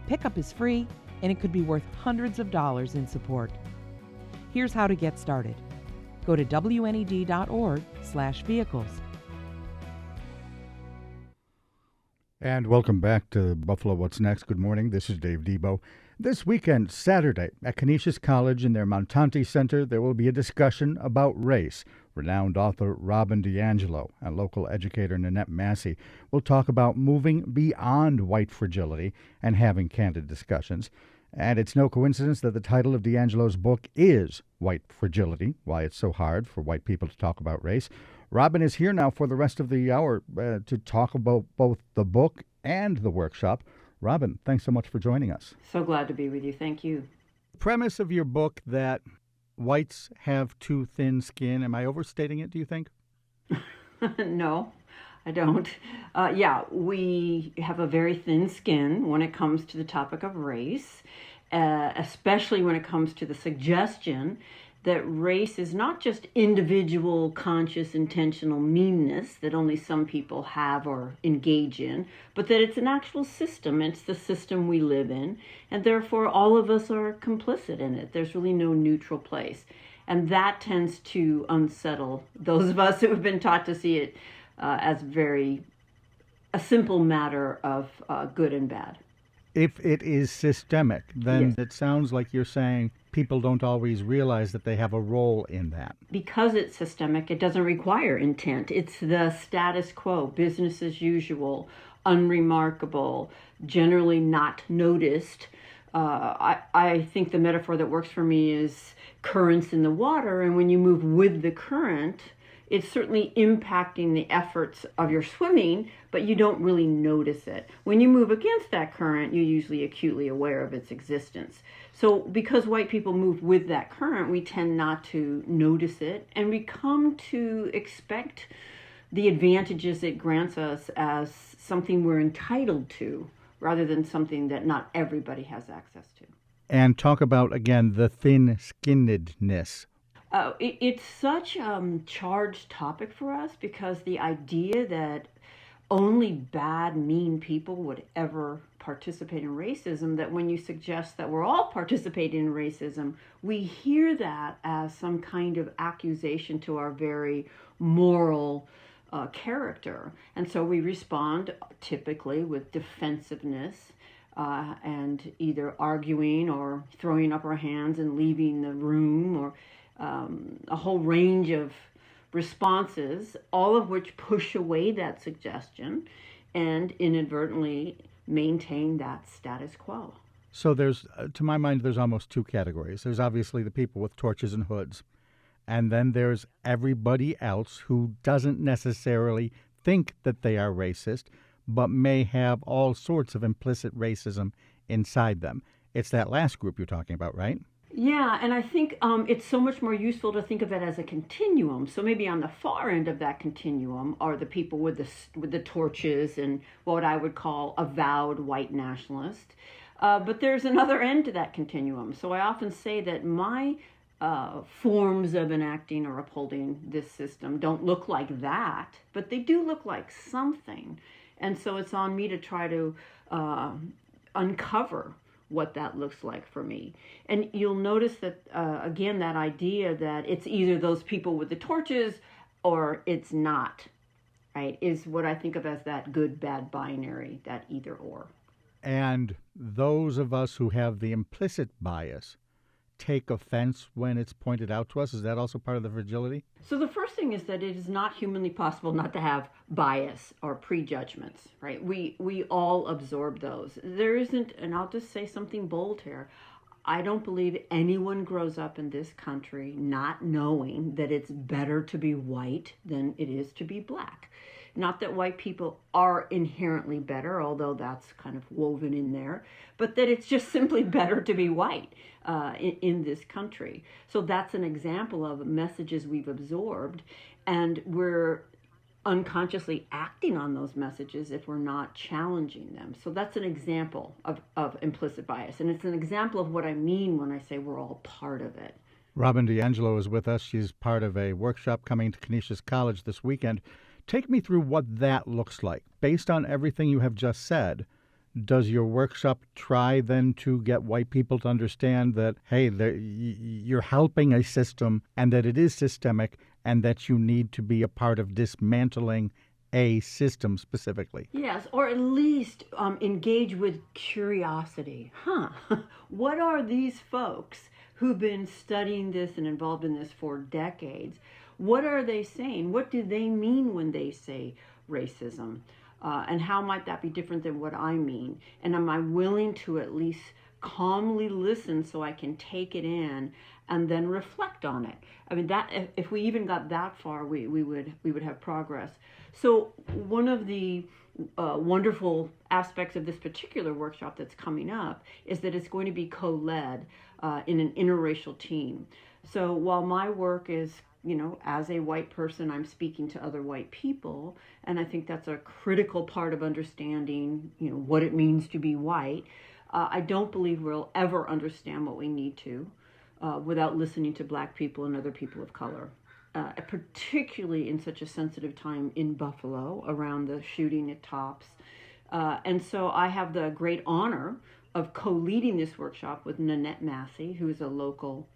pickup is free, and it could be worth hundreds of dollars in support. Here's how to get started. Go to WNED.org/vehicles. And welcome back to Buffalo What's Next. Good morning. This is Dave Debo. This weekend, Saturday, at Canisius College in their Montanti Center, there will be a discussion about race. Renowned author Robin DiAngelo and local educator Nannette Massey will talk about moving beyond white fragility and having candid discussions. And it's no coincidence that the title of DiAngelo's book is White Fragility, Why It's So Hard for White People to Talk About Race. Robin is here now for the rest of the hour to talk about both the book and the workshop. Robin, thanks so much for joining us. So glad to be with you. Thank you. Premise of your book that whites have too thin skin. Am I overstating it, do you think? No, I don't. We have a very thin skin when it comes to the topic of race, especially when it comes to the suggestion that race is not just individual, conscious, intentional meanness that only some people have or engage in, but that it's an actual system. It's the system we live in, and therefore all of us are complicit in it. There's really no neutral place. And that tends to unsettle those of us who have been taught to see it as a simple matter of good and bad. If it is systemic, then Yes. It sounds like you're saying people don't always realize that they have a role in that. Because it's systemic, it doesn't require intent. It's the status quo, business as usual, unremarkable, generally not noticed. I think the metaphor that works for me is currents in the water, and when you move with the current, it's certainly impacting the efforts of your swimming, but you don't really notice it. When you move against that current, you're usually acutely aware of its existence. So because white people move with that current, we tend not to notice it, and we come to expect the advantages it grants us as something we're entitled to, rather than something that not everybody has access to. And talk about, again, the thin-skinnedness. It's such a charged topic for us because the idea that only bad, mean people would ever participate in racism, that when you suggest that we're all participating in racism, we hear that as some kind of accusation to our very moral character. And so we respond typically with defensiveness and either arguing or throwing up our hands and leaving the room, or a whole range of responses, all of which push away that suggestion and inadvertently maintain that status quo. So there's, to my mind, there's almost two categories. There's obviously the people with torches and hoods, and then there's everybody else who doesn't necessarily think that they are racist, but may have all sorts of implicit racism inside them. It's that last group you're talking about, right? Yeah, and I think it's so much more useful to think of it as a continuum. So maybe on the far end of that continuum are the people with the torches and what I would call avowed white nationalists. But there's another end to that continuum. So I often say that my forms of enacting or upholding this system don't look like that, but they do look like something. And so it's on me to try to uncover what that looks like for me. And you'll notice that, again, that idea that it's either those people with the torches or it's not, right, is what I think of as that good-bad binary, that either or. And those of us who have the implicit bias take offense when it's pointed out to us. Is that also part of the fragility? So the first thing is that it is not humanly possible not to have bias or prejudgments, right? We all absorb those. There isn't, and I'll just say something bold here, I don't believe anyone grows up in this country not knowing that it's better to be white than it is to be black. Not that white people are inherently better, although that's kind of woven in there, but that it's just simply better to be white in this country. So that's an example of messages we've absorbed, and we're unconsciously acting on those messages if we're not challenging them. So that's an example of implicit bias, and it's an example of what I mean when I say we're all part of it. Robin DiAngelo is with us. She's part of a workshop coming to Canisius College this weekend. Take me through what that looks like. Based on everything you have just said, Does your workshop try then to get white people to understand that, hey, you're helping a system and that it is systemic and that you need to be a part of dismantling a system specifically? Yes, or at least engage with curiosity. What are these folks who've been studying this and involved in this for decades? What are they saying? What do they mean when they say racism? And how might that be different than what I mean? And am I willing to at least calmly listen so I can take it in and then reflect on it? I mean, that if we even got that far, we would have progress. So one of the wonderful aspects of this particular workshop that's coming up is that it's going to be co-led in an interracial team. So while my work is, as a white person, I'm speaking to other white people, and I think that's a critical part of understanding, what it means to be white. I don't believe we'll ever understand what we need to without listening to Black people and other people of color, particularly in such a sensitive time in Buffalo around the shooting at Tops. And so I have the great honor of co-leading this workshop with Nannette Massey, who is a local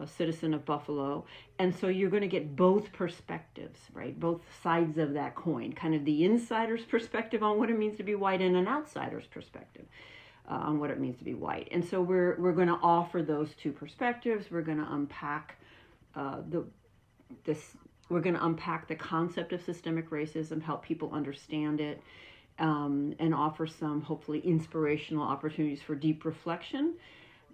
citizen of Buffalo. And so you're going to get both perspectives, right? Both sides of that coin, kind of the insider's perspective on what it means to be white and an outsider's perspective on what it means to be white. And so we're going to offer those two perspectives. We're going to unpack we're going to unpack the concept of systemic racism, help people understand it, and offer some hopefully inspirational opportunities for deep reflection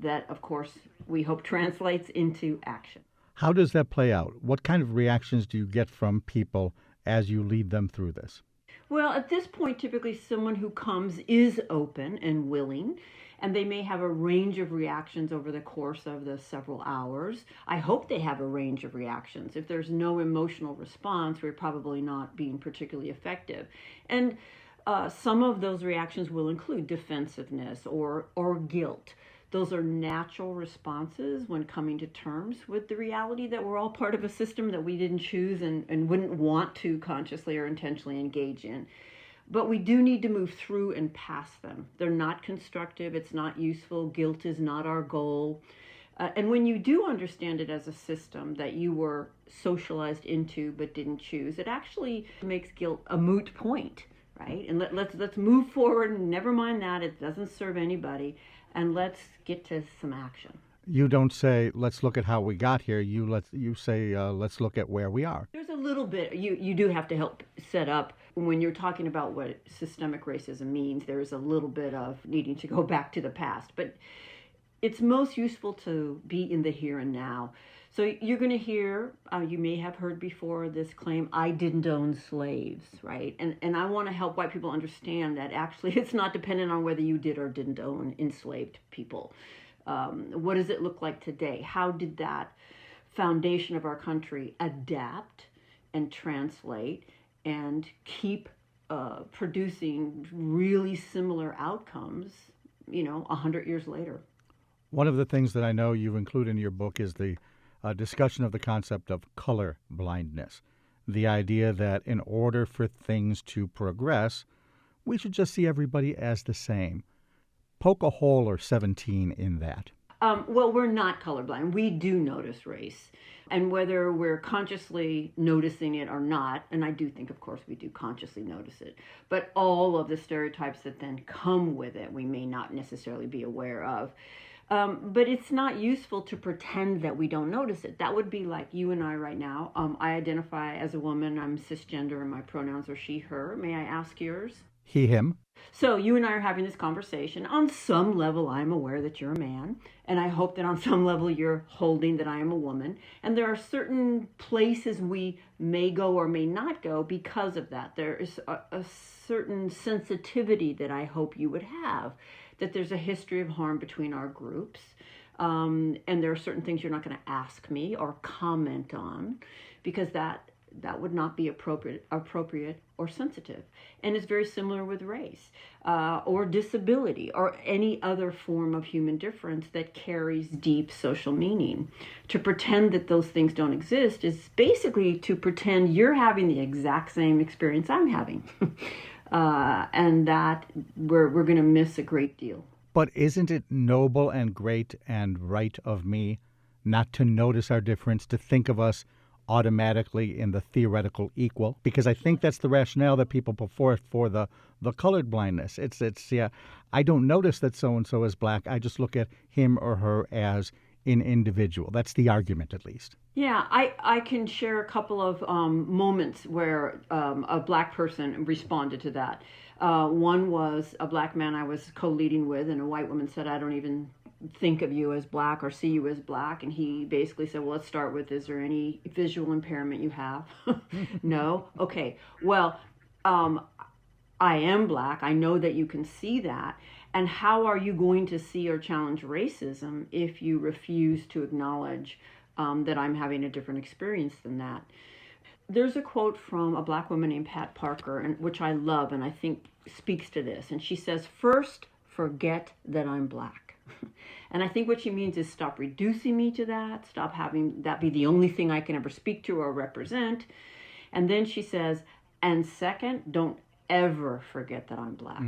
that, of course, we hope translates into action. How does that play out? What kind of reactions do you get from people as you lead them through this? Well, at this point, typically someone who comes is open and willing, and they may have a range of reactions over the course of the several hours. I hope they have a range of reactions. If there's no emotional response, we're probably not being particularly effective. And some of those reactions will include defensiveness or guilt. Those are natural responses when coming to terms with the reality that we're all part of a system that we didn't choose and wouldn't want to consciously or intentionally engage in. But we do need to move through and past them. They're not constructive. It's not useful. Guilt is not our goal. And when you do understand it as a system that you were socialized into but didn't choose, it actually makes guilt a moot point, right? And let's move forward and never mind that. It doesn't serve anybody. And let's get to some action. You don't say, let's look at how we got here. You say, let's look at where we are. There's a little bit, you do have to help set up, when you're talking about what systemic racism means, there's a little bit of needing to go back to the past. But it's most useful to be in the here and now. So you're going to hear, you may have heard before this claim, I didn't own slaves, right? And I want to help white people understand that actually it's not dependent on whether you did or didn't own enslaved people. What does it look like today? How did that foundation of our country adapt and translate and keep producing really similar outcomes, 100 years later? One of the things that I know you include in your book is the discussion of the concept of color blindness, the idea that in order for things to progress, we should just see everybody as the same. Poke a hole or 17 in that. Well, we're not colorblind. We do notice race. And whether we're consciously noticing it or not, and I do think, of course, we do consciously notice it, but all of the stereotypes that then come with it, we may not necessarily be aware of. But it's not useful to pretend that we don't notice it. That would be like you and I right now. I identify as a woman. I'm cisgender and my pronouns are she, her. May I ask yours? He, him. So you and I are having this conversation. On some level, I'm aware that you're a man. And I hope that on some level you're holding that I am a woman. And there are certain places we may go or may not go because of that. There is a certain sensitivity that I hope you would have, that there's a history of harm between our groups. And there are certain things you're not going to ask me or comment on because that would not be appropriate or sensitive. And it's very similar with race or disability or any other form of human difference that carries deep social meaning. To pretend that those things don't exist is basically to pretend you're having the exact same experience I'm having. and that we're going to miss a great deal. But isn't it noble and great and right of me not to notice our difference, to think of us automatically in the theoretical equal? Because I think that's the rationale that people put forth for the colored blindness. It's I don't notice that so-and-so is black. I just look at him or her as an individual. That's the argument, at least. Yeah, I can share a couple of moments where a black person responded to that. One was a black man I was co-leading with, and a white woman said, "I don't even think of you as black or see you as black." And he basically said, "Well, let's start with, is there any visual impairment you have?" No? Okay. Well, I am black. I know that you can see that. And how are you going to see or challenge racism if you refuse to acknowledge that I'm having a different experience than that? There's a quote from a black woman named Pat Parker, which I love and I think speaks to this. And she says, "First, forget that I'm black." And I think what she means is stop reducing me to that, stop having that be the only thing I can ever speak to or represent. And then she says, and second, don't ever forget that I'm black.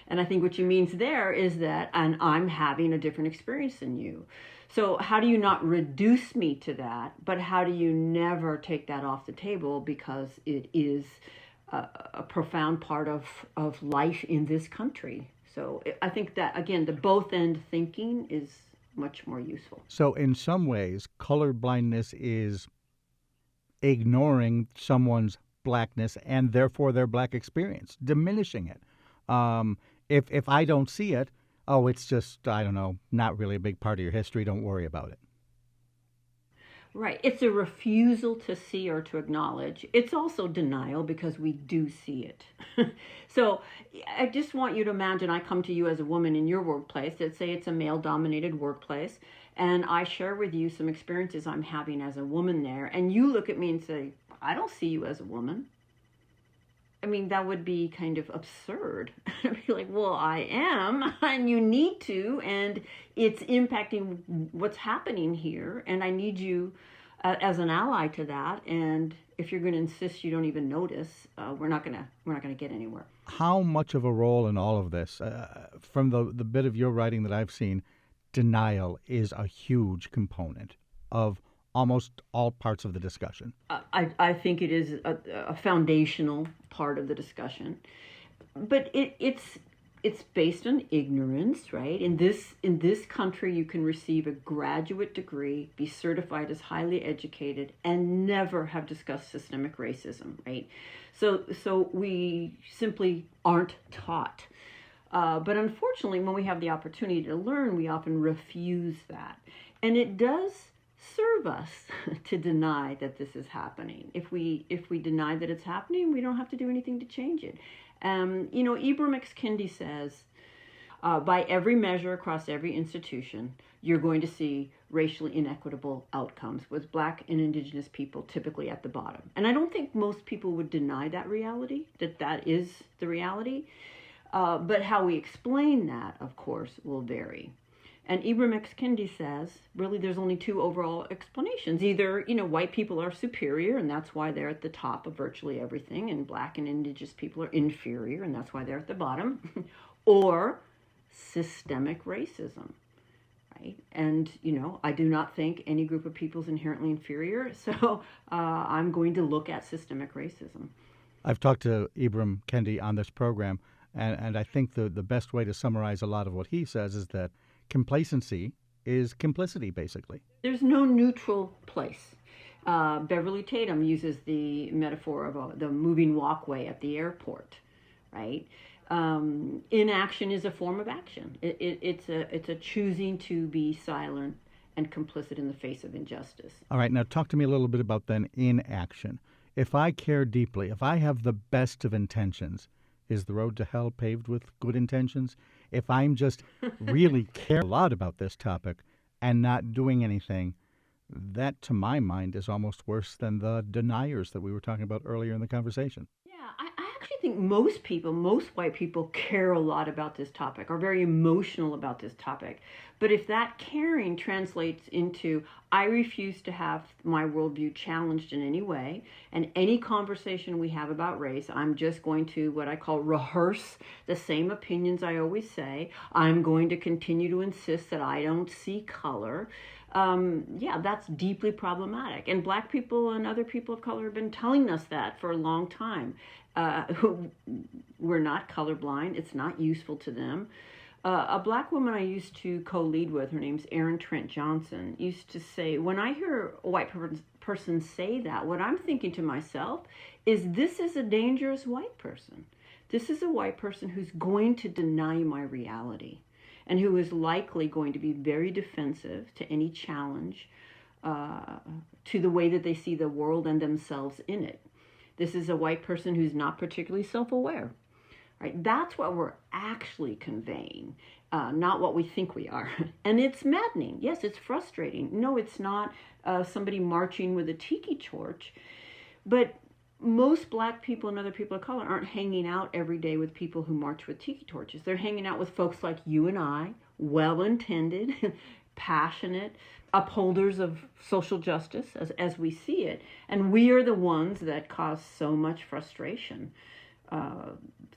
And I think what she means there is that, and I'm having a different experience than you. So how do you not reduce me to that, but how do you never take that off the table, because it is a profound part of life in this country. So I think that, again, the both end thinking is much more useful. So in some ways, colorblindness is ignoring someone's blackness and therefore their black experience, diminishing it. If I don't see it, oh, it's just, I don't know, not really a big part of your history, don't worry about it. Right. It's a refusal to see or to acknowledge. It's also denial, because we do see it. So I just want you to imagine I come to you as a woman in your workplace. Let's say it's a male-dominated workplace, and I share with you some experiences I'm having as a woman there, and you look at me and say, "I don't see you as a woman." I mean, that would be kind of absurd. I'd be like, well, I am, and you need to, and it's impacting what's happening here, and I need you as an ally to that. And if you're going to insist you don't even notice, we're not gonna get anywhere. How much of a role in all of this, from the bit of your writing that I've seen, denial is a huge component of almost all parts of the discussion? I think it is a foundational part of the discussion, but it's based on ignorance, right? In this country, you can receive a graduate degree, be certified as highly educated, and never have discussed systemic racism, right? So we simply aren't taught. But unfortunately, when we have the opportunity to learn, we often refuse that, and it does serve us to deny that this is happening. If we deny that it's happening, we don't have to do anything to change it. Ibram X. Kendi says, by every measure across every institution, you're going to see racially inequitable outcomes, with Black and Indigenous people typically at the bottom. And I don't think most people would deny that reality, that is the reality. But how we explain that, of course, will vary. And Ibram X. Kendi says, really, there's only two overall explanations. Either, white people are superior, and that's why they're at the top of virtually everything, and Black and Indigenous people are inferior, and that's why they're at the bottom, or systemic racism, right? And, I do not think any group of people is inherently inferior, so I'm going to look at systemic racism. I've talked to Ibram Kendi on this program, and I think the best way to summarize a lot of what he says is that complacency is complicity, basically. There's no neutral place. Beverly Tatum uses the metaphor of the moving walkway at the airport, right? Inaction is a form of action. It's a choosing to be silent and complicit in the face of injustice. All right, now talk to me a little bit about then inaction. If I care deeply, if I have the best of intentions, is the road to hell paved with good intentions? If I'm just really care a lot about this topic and not doing anything, that, to my mind, is almost worse than the deniers that we were talking about earlier in the conversation. Yeah, I actually think most white people care a lot about this topic, are very emotional about this topic. But if that caring translates into, I refuse to have my worldview challenged in any way, and any conversation we have about race, I'm just going to, what I call, rehearse the same opinions I always say. I'm going to continue to insist that I don't see color. That's deeply problematic. And Black people and other people of color have been telling us that for a long time. We're not colorblind. It's not useful to them. A Black woman I used to co-lead with, her name's Erin Trent Johnson, used to say, when I hear a white person say that, what I'm thinking to myself is, this is a dangerous white person. This is a white person who's going to deny my reality, and who is likely going to be very defensive to any challenge to the way that they see the world and themselves in it. This is a white person who's not particularly self-aware. Right? That's what we're actually conveying, not what we think we are. And it's maddening. Yes, it's frustrating. No, it's not somebody marching with a tiki torch. But most Black people and other people of color aren't hanging out every day with people who march with tiki torches. They're hanging out with folks like you and I, well-intended, passionate, upholders of social justice as we see it. And we are the ones that cause so much frustration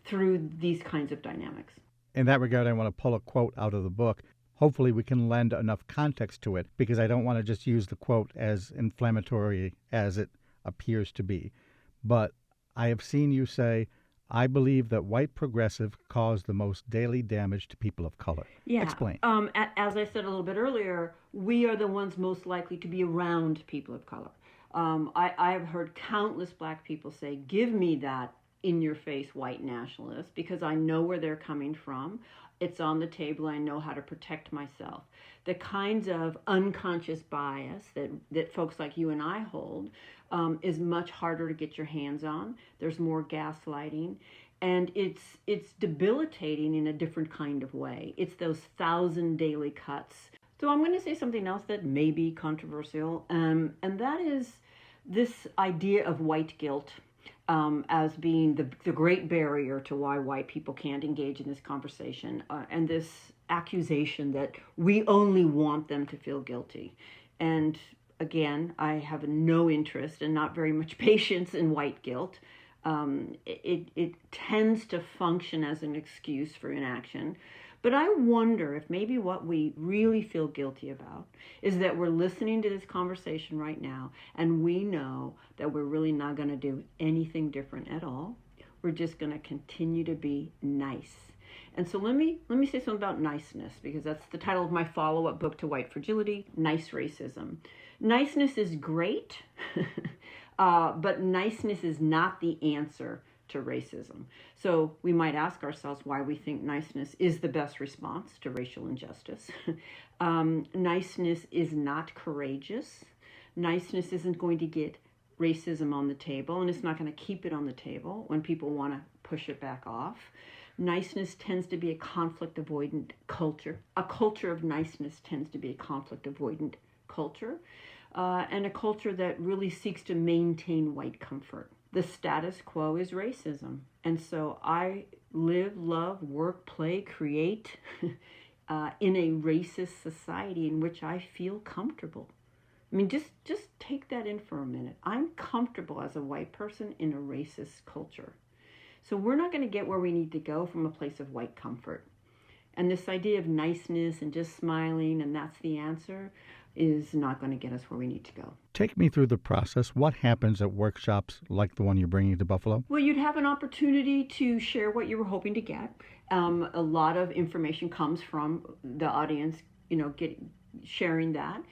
through these kinds of dynamics. In that regard, I want to pull a quote out of the book. Hopefully we can lend enough context to it, because I don't want to just use the quote as inflammatory as it appears to be. But I have seen you say, I believe that white progressive cause the most daily damage to people of color. Yeah. Explain. As I said a little bit earlier, we are the ones most likely to be around people of color. I have heard countless Black people say, give me that in-your-face white nationalist, because I know where they're coming from. It's on the table. I know how to protect myself. The kinds of unconscious bias that folks like you and I hold is much harder to get your hands on. There's more gaslighting, and it's debilitating in a different kind of way. It's those 1,000 daily cuts. So I'm going to say something else that may be controversial, and that is this idea of white guilt as being the great barrier to why white people can't engage in this conversation, and this accusation that we only want them to feel guilty. And again, I have no interest and not very much patience in white guilt. It tends to function as an excuse for inaction. But I wonder if maybe what we really feel guilty about is that we're listening to this conversation right now, and we know that we're really not going to do anything different at all. We're just going to continue to be nice. And so let me say something about niceness, because that's the title of my follow-up book to White Fragility, Nice Racism. Niceness is great, but niceness is not the answer to racism. So we might ask ourselves why we think niceness is the best response to racial injustice. Niceness is not courageous. Niceness isn't going to get racism on the table, and it's not going to keep it on the table when people want to push it back off. Niceness tends to be a conflict avoidant culture. A culture of niceness tends to be a conflict avoidant culture, and a culture that really seeks to maintain white comfort. The status quo is racism. And so I live, love, work, play, create in a racist society in which I feel comfortable. I mean, just take that in for a minute. I'm comfortable as a white person in a racist culture. So we're not going to get where we need to go from a place of white comfort. And this idea of niceness and just smiling and that's the answer is not going to get us where we need to go. Take me through the process. What happens at workshops like the one you're bringing to Buffalo? Well, you'd have an opportunity to share what you were hoping to get. A lot of information comes from the audience, sharing that.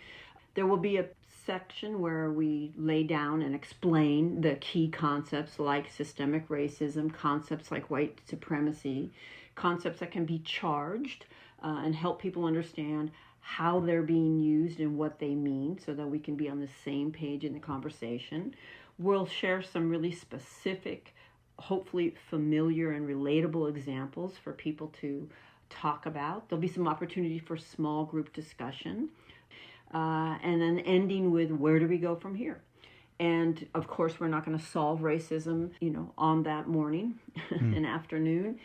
There will be a section where we lay down and explain the key concepts like systemic racism, concepts like white supremacy, concepts that can be charged and help people understand how they're being used and what they mean so that we can be on the same page in the conversation. We'll share some really specific, hopefully familiar and relatable examples for people to talk about. There'll be some opportunity for small group discussion. And then ending with where do we go from here? And of course, we're not going to solve racism, on that morning and afternoon.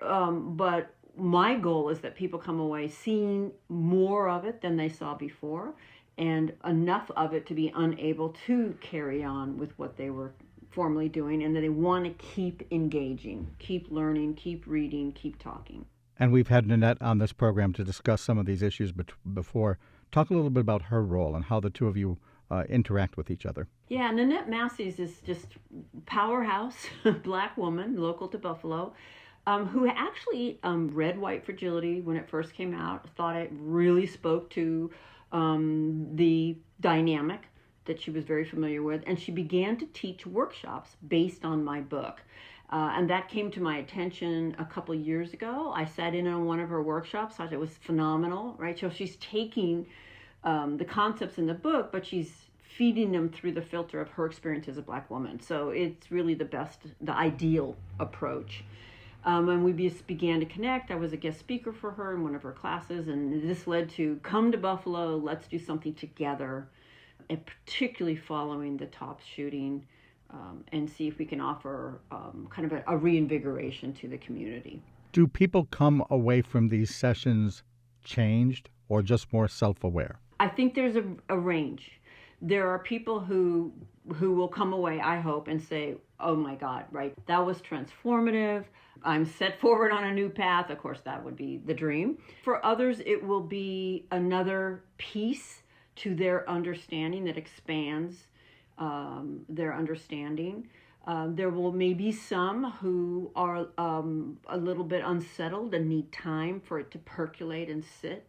But my goal is that people come away seeing more of it than they saw before, and enough of it to be unable to carry on with what they were formerly doing, and that they want to keep engaging, keep learning, keep reading, keep talking. And we've had Nannette on this program to discuss some of these issues before. Talk a little bit about her role and how the two of you interact with each other. Yeah, Nannette Massey is just powerhouse black woman, local to Buffalo, who actually read White Fragility when it first came out, thought it really spoke to the dynamic that she was very familiar with, and she began to teach workshops based on my book. And that came to my attention a couple of years ago. I sat in on one of her workshops, thought it was phenomenal, right? So she's taking the concepts in the book, but she's feeding them through the filter of her experience as a black woman. So it's really the ideal approach. And we just began to connect. I was a guest speaker for her in one of her classes, and this led to come to Buffalo, let's do something together, and particularly following the Tops shooting, and see if we can offer kind of a reinvigoration to the community. Do people come away from these sessions changed or just more self-aware? I think there's a range. There are people who will come away, I hope, and say, oh my God, right, that was transformative. I'm set forward on a new path. Of course, that would be the dream. For others, it will be another piece to their understanding that expands their understanding. There will maybe some who are a little bit unsettled and need time for it to percolate and sit.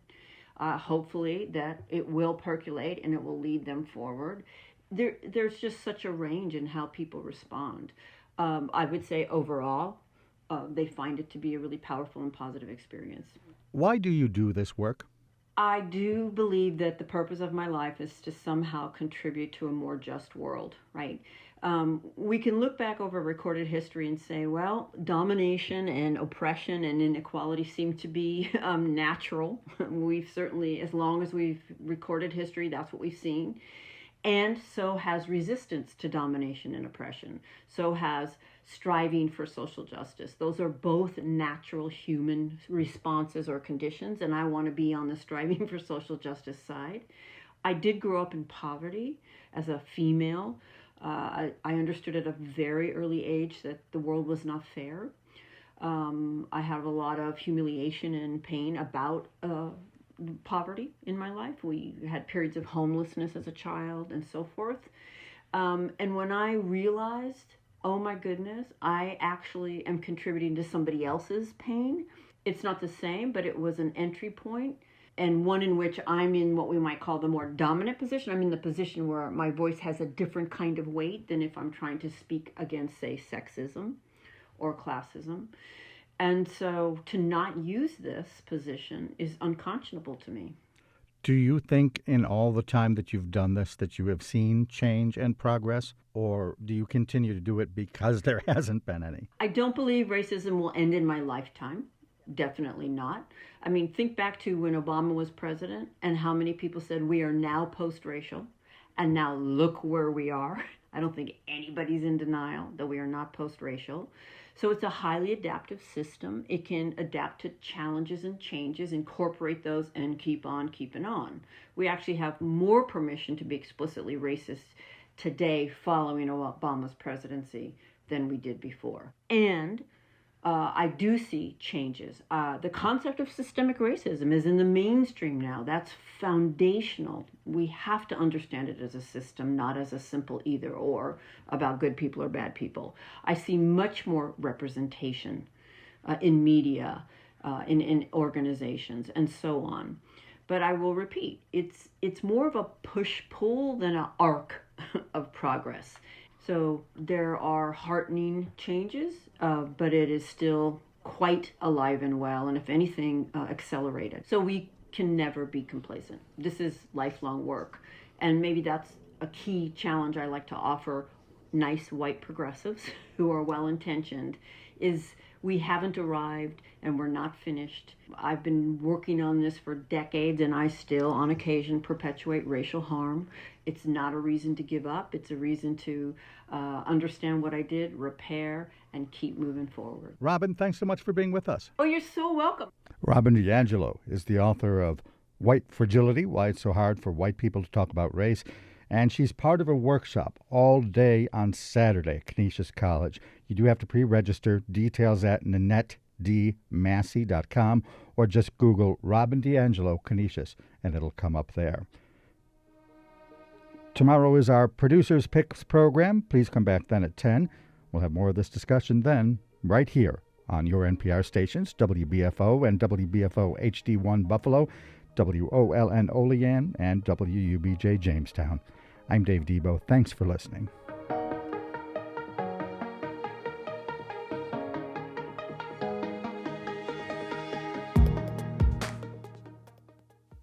Hopefully that it will percolate and it will lead them forward. There's just such a range in how people respond. I would say overall, they find it to be a really powerful and positive experience. Why do you do this work? I do believe that the purpose of my life is to somehow contribute to a more just world, right? We can look back over recorded history and say, well, domination and oppression and inequality seem to be natural. We've certainly, as long as we've recorded history, that's what we've seen. And so has resistance to domination and oppression. So has striving for social justice. Those are both natural human responses or conditions, and I want to be on the striving for social justice side. I did grow up in poverty as a female. I understood at a very early age that the world was not fair. I have a lot of humiliation and pain about poverty in my life. We had periods of homelessness as a child and so forth. And when I realized, oh my goodness, I actually am contributing to somebody else's pain, it's not the same, but it was an entry point, and one in which I'm in what we might call the more dominant position. I'm in the position where my voice has a different kind of weight than if I'm trying to speak against, say, sexism or classism. And so to not use this position is unconscionable to me. Do you think in all the time that you've done this that you have seen change and progress, or do you continue to do it because there hasn't been any? I don't believe racism will end in my lifetime. Definitely not. I mean, think back to when Obama was president and how many people said we are now post-racial, and now look where we are. I don't think anybody's in denial that we are not post-racial. So it's a highly adaptive system. It can adapt to challenges and changes, incorporate those, and keep on keeping on. We actually have more permission to be explicitly racist today following Obama's presidency than we did before. And I do see changes. The concept of systemic racism is in the mainstream now. That's foundational. We have to understand it as a system, not as a simple either or about good people or bad people. I see much more representation in media, in organizations, and so on. But I will repeat, it's more of a push-pull than an arc of progress. So there are heartening changes, but it is still quite alive and well, and if anything, accelerated. So we can never be complacent. This is lifelong work. And maybe that's a key challenge I like to offer nice white progressives who are well-intentioned, is We haven't arrived and we're not finished. I've been working on this for decades and I still, on occasion, perpetuate racial harm. It's not a reason to give up. It's a reason to understand what I did, repair, and keep moving forward. Robin, thanks so much for being with us. Oh, you're so welcome. Robin DiAngelo is the author of White Fragility, Why It's So Hard for White People to Talk About Race. And she's part of a workshop all day on Saturday at Canisius College. You do have to pre-register. Details at NannetteMassey.com or just Google Robin DiAngelo Canisius and it'll come up there. Tomorrow is our Producers Picks program. Please come back then at 10. We'll have more of this discussion then right here on your NPR stations, WBFO and WBFO HD1 Buffalo, WOLN Olean, and WUBJ Jamestown. I'm Dave Debo. Thanks for listening.